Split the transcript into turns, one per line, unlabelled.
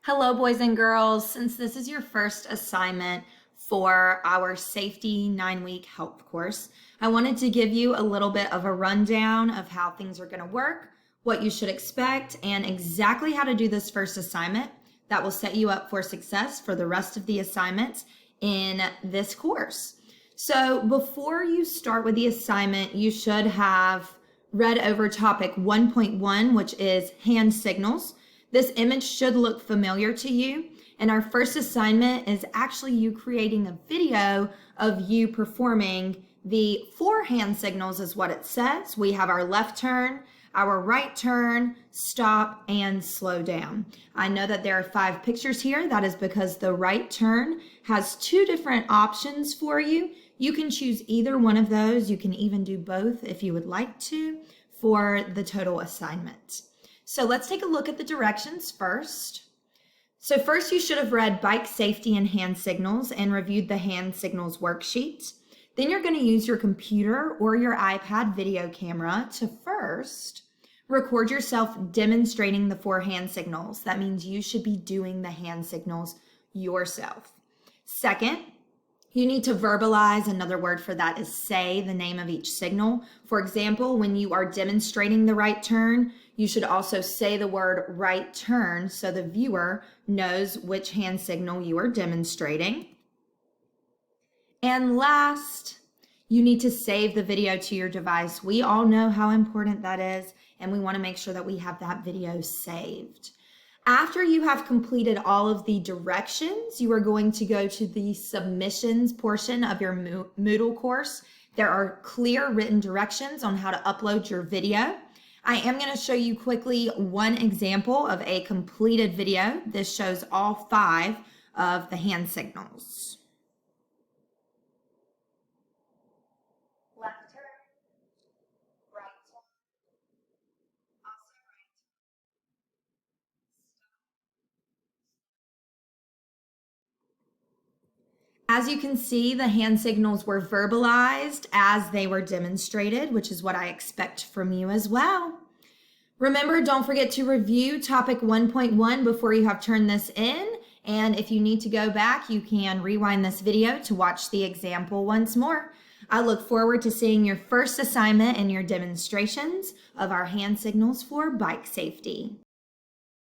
Hello, boys and girls. Since this is your first assignment for our Safety 9-week health course, I wanted to give you a little bit of a rundown of how things are going to work, what you should expect, and exactly how to do this first assignment that will set you up for success for the rest of the assignments in this course. So before you start with the assignment, you should have read over topic 1.1, which is hand signals. This image should look familiar to you, and our first assignment is actually you creating a video of you performing the 4 hand signals is what it says. We have our left turn, our right turn, stop, and slow down. I know that there are 5 pictures here. That is because the right turn has 2 different options for you. You can choose either one of those. You can even do both if you would like to for the total assignment. So let's take a look at the directions first. So first you should have read bike safety and hand signals and reviewed the hand signals worksheet. Then you're going to use your computer or your iPad video camera to first record yourself demonstrating the 4 hand signals. That means you should be doing the hand signals yourself. Second, you need to verbalize. Another word for that is say the name of each signal. For example, when you are demonstrating the right turn, you should also say the word right turn so the viewer knows which hand signal you are demonstrating. And last, you need to save the video to your device. We all know how important that is, and we want to make sure that we have that video saved. After you have completed all of the directions, you are going to go to the submissions portion of your Moodle course. There are clear written directions on how to upload your video. I am going to show you quickly one example of a completed video. This shows all 5 of the hand signals. Left turn, right turn, also right. As you can see, the hand signals were verbalized as they were demonstrated, which is what I expect from you as well. Remember, don't forget to review topic 1.1 before you have turned this in. And if you need to go back, you can rewind this video to watch the example once more. I look forward to seeing your first assignment and your demonstrations of our hand signals for bike safety.